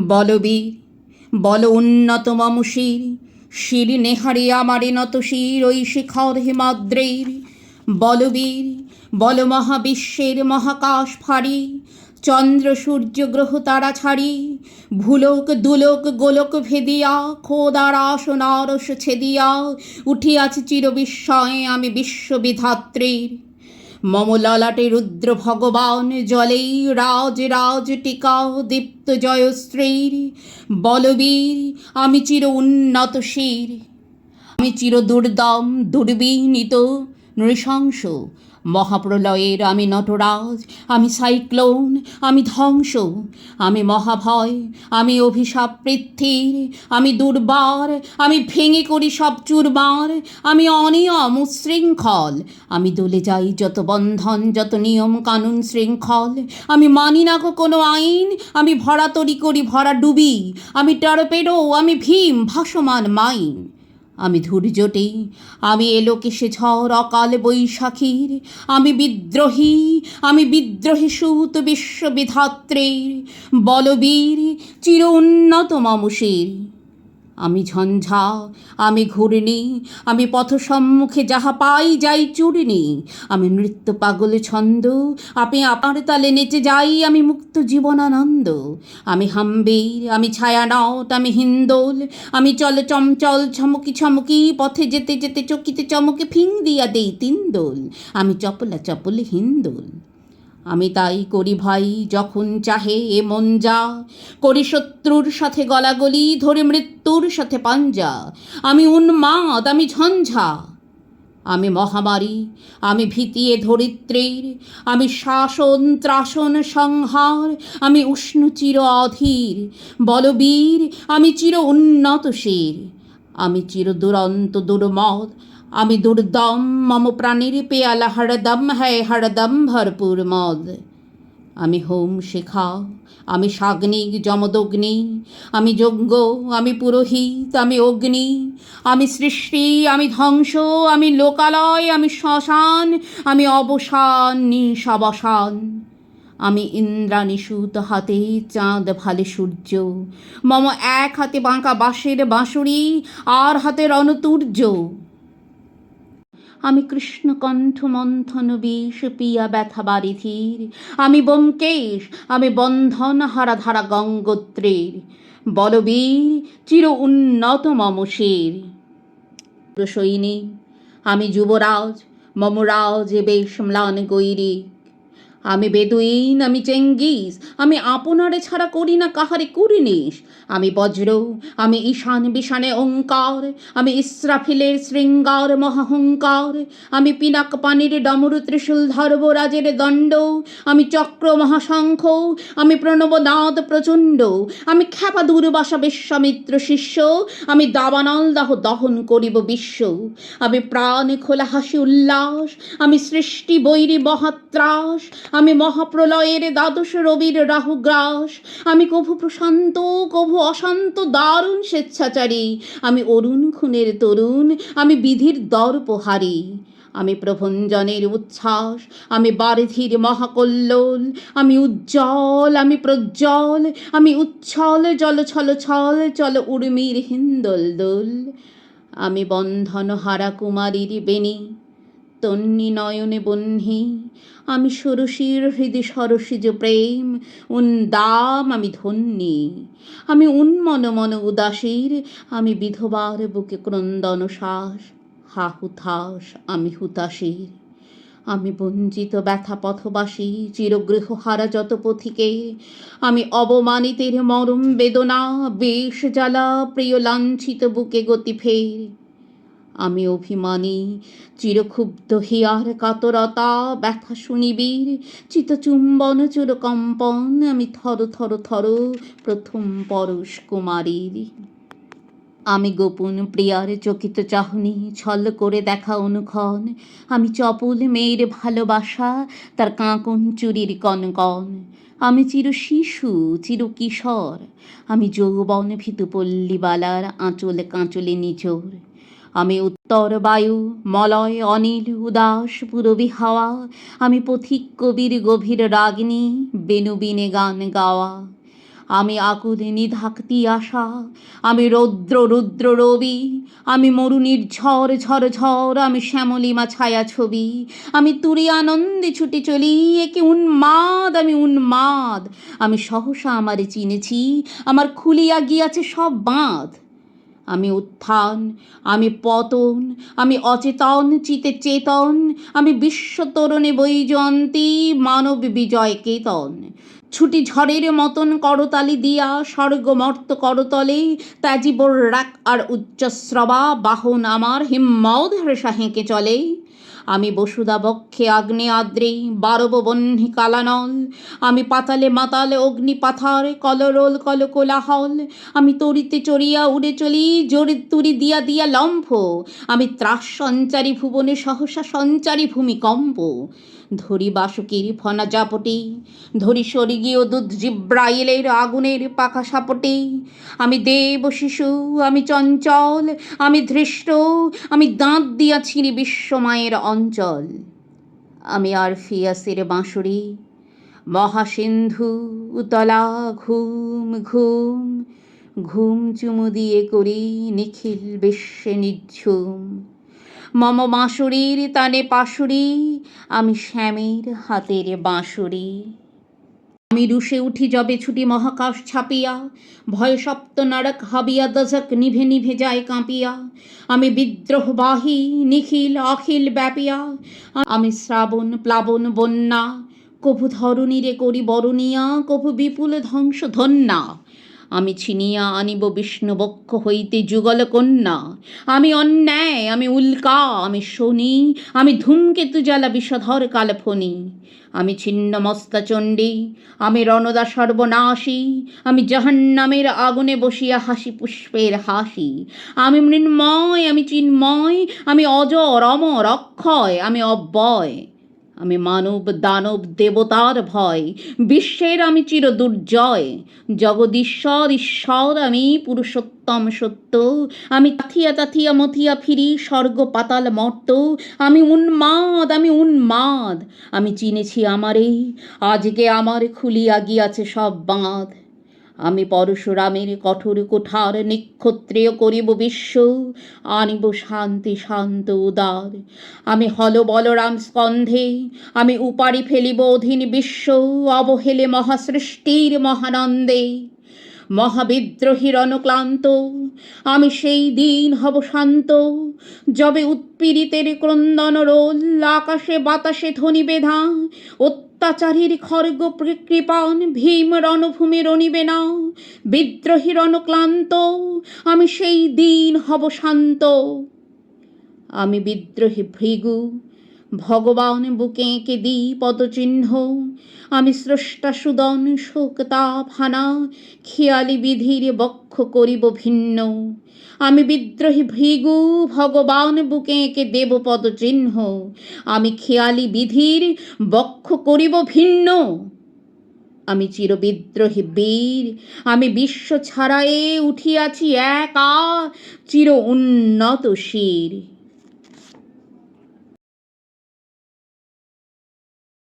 বলবীর বল উন্নত মম শির, শির নেহারে আমারে নত শির ওই শিখর হিমাদ্রের। বলবীর বল মহাবিশ্বের মহাকাশ ফাড়ি, চন্দ্র সূর্য গ্রহ তারা ছাড়ি, ভুলোক দুলোক গোলক ভেদিয়া খোদার আসনারস ছেদিয়া উঠিয়াছি চির বিস্ময়ে আমি বিশ্ববিধাত্রীর। মম ললাটে রুদ্র ভগবান জলেই রাজ রাজ টিকা দীপ্ত জয়শ্রীর। বলবীর আমি চির উন্নত শির, আমি চির দুর্দম দুর্বিনীত নৃশংস। মহাপ্রলয়ের আমি নটরাজ, আমি সাইক্লোন, আমি ধ্বংস, আমি মহাভয়, আমি অভিশাপ পৃথ্বীর, আমি দুর্বার, আমি ভেঙে করি সব চুরমার, আমি অনিয়ম উচ্ছৃঙ্খল, আমি দলে যাই যত বন্ধন যত নিয়ম কানুন শৃঙ্খল। আমি মানি না গো কোনো আইন, আমি ভরা তরি করি ভরা ডুবি, আমি টর্পেডো, আমি ভীম ভাসমান মাইন। আমি ধূর্যটে, আমি এলোকে সে ঝড় অকাল বৈশাখীর, আমি বিদ্রোহী, আমি বিদ্রোহী সুত বিশ্ববিধাত্রীর। বলবীর চির উন্নত মম শির, আমি ঝঞ্ঝা, আমি ঘূর্ণি, আমি পথ সম্মুখে যাহা পাই যাই চূর্ণি, আমি নৃত্য পাগল ছন্দ, আপনি আপনার তালে নেচে যাই আমি মুক্ত জীবনানন্দ। আমি হাম্বির, আমি ছায়ানট, আমি হিন্দোল, আমি চল চমচল ছমকি ছমকি পথে যেতে যেতে চকিতে চমকে ফিং দিয়া দেই তিনদোল, আমি চপলা চপল হিন্দোল। আমি তাই করি ভাই যখন চাহে এ মন যা, করি শত্রুর সাথে গলাগলি ধরে মৃত্যুর সাথে পাঞ্জা। আমি উন্মাদ, আমি ঝঞ্ঝা, আমি মহামারী, আমি ভীতিয়ে ধরিত্রীর, আমি শাসন ত্রাসন সংহার, আমি উষ্ণ চির অধীর। বলবীর আমি চির উন্নত শির, আমি চির দুরন্ত দুর্মদ, আমি দুর্দম মম প্রাণীর পেয়ালা হরদম হ্যায় হরদম ভরপুর মদ। আমি হোম শিখা, আমি সাগ্নিক যমদগ্নি, আমি যজ্ঞ, আমি পুরোহিত, আমি অগ্নি, আমি সৃষ্টি, আমি ধ্বংস, আমি লোকালয়, আমি শ্মশান, আমি অবসান নিশাবসান। আমি ইন্দ্রাণী সুত হাতে চাঁদ ভালে সূর্য, মম এক হাতে বাঁকা বাঁশের বাঁশুড়ি আর হাতে রণতুর্য। আমি কৃষ্ণকণ্ঠ মন্থন বিষ পিয়া ব্যথা বারিধির, আমি ব্যোমকেশ, আমি বন্ধন হারা ধারা গঙ্গোত্রীর। বলবীর চির উন্নত মম শির, সৈনিক আমি যুবরাজ, মম রাজ বেশ ম্লান গৈরিক। আমি বেদুইন, আমি চেঙ্গিস, আমি আপনারে ছাড়া করি না কাহারে কুর্নিশ। আমি বজ্র, আমি ঈশান বিশানে ওঙ্কার, আমি ইস্রাফিলের শৃঙ্গার মহাহংকার, আমি পিনাক পানির ডমরু ত্রিশূল ধর্বরাজের দণ্ড, আমি চক্র মহাশঙ্খ, আমি প্রণবনাদ প্রচণ্ড, আমি খ্যাপা দুর্বাসা বিশ্বামিত্র শিষ্য, আমি দাবানল দাহ দহন করিব বিশ্ব। আমি প্রাণ খোলা হাসি উল্লাস, আমি সৃষ্টি বৈরী মহাত্রাস, আমি মহাপ্রলয়ের দ্বাদশ রবির রাহুগ্রাস, আমি কভু প্রশান্ত কভু অশান্ত দারুণ স্বেচ্ছাচারী, আমি অরুণ খুনের তরুণ, আমি বিধির দর্পহারী। আমি প্রভঞ্জনের উচ্ছ্বাস, আমি বারিধির মহাকল্লোল, আমি উজ্জ্বল, আমি প্রজ্জ্বল, আমি উচ্ছল জল ছল ছল চল উর্মির হিন্দোল দোল। আমি বন্ধন হারা কুমারীর বেণী, তন্নি নয়নে বহ্নি, আমি ষোড়শীর হৃদয় সরসিজ প্রেম উন্দাম আমি ধন্যী। আমি উন্মন মন উদাসীর, আমি বিধবার বুকে ক্রন্দন শ্বাস, হা হুতাশ আমি হুতাশীর। আমি বঞ্চিত ব্যথা পথবাসী চিরগৃহ হারা যত পথিকে, আমি অবমানিতের মরম বেদনা বেশ জ্বালা প্রিয় লাঞ্ছিত বুকে গতি ফের। আমি অভিমানী চিরক্ষুব্ধ হিয়ার কাতরতা ব্যথা শুনিবীর চিতচুম্বন চুরকম্পন, আমি থর থর থর প্রথম পরশ কুমারীর। আমি গোপন প্রিয়ার চকিত চাহনি ছল করে দেখা অনুক্ষণ, আমি চপল মেয়ের ভালোবাসা তার কাঁকন চুরির কনকন। আমি চির শিশু চির কিশোর, আমি যৌবন ভীতু পল্লীবালার আঁচলে কাঁচলে নিচোর। আমি উত্তর বায়ু মলয় অনিল উদাস পুরবী হাওয়া, আমি পথিক কবির গভীর রাগিনী বেণুবিনে গান গাওয়া। আমি আকুল নিধাক্তি আশা, আমি রৌদ্র রুদ্র রবি, আমি মরুনির ঝড় ঝড় ঝড়, আমি শ্যামলিমা ছায়া ছবি, আমি তুরি আনন্দে ছুটে চলি, একে উন্মাদ আমি উন্মাদ। আমি সহসা আমারে চিনেছি, আমার খুলিয়া গিয়াছে সব বাঁধ। আমি উত্থান, আমি পতন, আমি অচেতন চিতে চেতন, আমি বিশ্বতরণে বৈজয়ন্তী, মানব বিজয় কেতন। ছুটি ঝড়ের মতন করতালি দিয়া স্বর্গমর্ত করতলে, ত্যাজিবর রাক আর উচ্চশ্রবা বাহন আমার হিম্মদ হ্রেষা হেঁকে চলে। আমি বসুদা বক্ষে আগ্নে আদ্রে বারব বহ্নি কালানল, আমি পাতালে মাতাল অগ্নি পাথার কলরোল কল কোলাহল, আমি তরিতে চড়িয়া উড়ে চলি জোরে তুরি দিয়া দিয়া লম্ফ, আমি ত্রাস সঞ্চারী ভুবনে সহসা সঞ্চারী ভূমিকম্প। ধরি বাসুকির ফনা জাপটে, ধরি স্বর্গীয় দুধ জিব্রাইলের আগুনের পাখা সাপটে, আমি দেব শিশু, আমি চঞ্চল, আমি ধৃষ্ট, আমি দাঁত দিয়া ছিঁড়ি বিশ্বমায়ের অঞ্চল। আমি আরফিয়াসের বাঁশরি, মহাসিন্ধু উতলা ঘুম ঘুম, ঘুম চুমু দিয়ে করি নিখিল বিশ্বে নিঝুম। মম বাঁশুরির তানে পাশুরি, আমি শ্যামের হাতের বাঁশুরি। আমি রুষে উঠি যবে ছুটি মহাকাশ ছাপিয়া, ভয় সপ্ত নরক হাবিয়া দশক নিভে নিভে যায় কাঁপিয়া, আমি বিদ্রোহবাহী নিখিল অখিল ব্যাপিয়া, আমি শ্রাবণ প্লাবন বন্যা, কভু ধরণীরে করি বরণিয়া, কভু বিপুল ধ্বংস ধন্যা। আমি ছিনিয়া আনিব বিষ্ণু বক্ষ হইতে যুগল কন্যা, আমি অন্যায়, আমি উল্কা, আমি শনি, আমি ধূমকেতু জ্বালা বিষধর কালফণি। আমি ছিন্ন মস্তা চণ্ডী, আমি রণদা সর্বনাশী, আমি জাহান্নামের আগুনে বসিয়া হাসি পুষ্পের হাসি। আমি মৃন্ময়, আমি চিন্ময়, আমি অজর অমর অক্ষয়, আমি অব্যয়। আমি মানব দানব দেবতার ভয়, বিশ্বের আমি চির দুর্জয়। জগদীশ্বর ঈশ্বর আমি পুরুষোত্তম সত্য, আমি তাথিয়া তাথিয়া মথিয়া ফিরি স্বর্গ পাতাল মর্ত। আমি উন্মাদ, আমি উন্মাদ, আমি চিনেছি আমারে, আজকে আমার খুলিয়া গিয়াছে সব বাঁধ। আমি পরশুরামের কঠোর কুঠার নিক্ষত্রিয় করিব বিশ্ব, আনিব শান্তি শান্ত উদার। আমি হল বলরাম স্কন্ধে, আমি উপাড়ি ফেলিব অধীন বিশ্ব, অবহেলে মহাসৃষ্টির মহানন্দে। মহাবিদ্রোহীর অনুক্লান্ত, আমি সেই দিন হব শান্ত, যবে উৎপীড়িতের ক্রন্দন রোল আকাশে বাতাসে ধ্বনি বেধা, অত্যাচারীর খর্গ কৃপান ভীম রণভূমি রণিবে না। বিদ্রোহীর অনুক্লান্ত, আমি সেই দিন হব শান্ত। আমি বিদ্রোহী ভৃগু, ভগবান বুকে এঁকে দিই পদচিহ্ন, আমি স্রষ্টা সুদন শোকতাপ হানা, খেয়ালি বিধির বক্ষ করিব ভিন্ন। আমি বিদ্রোহী ভৃগু, ভগবান বুকে এঁকে দেব পদচিহ্ন, আমি খেয়ালি বিধির বক্ষ করিব ভিন্ন। আমি চিরবিদ্রোহী বীর, আমি বিশ্ব ছাড়ায়ে উঠিয়াছি একা চির উন্নত শির।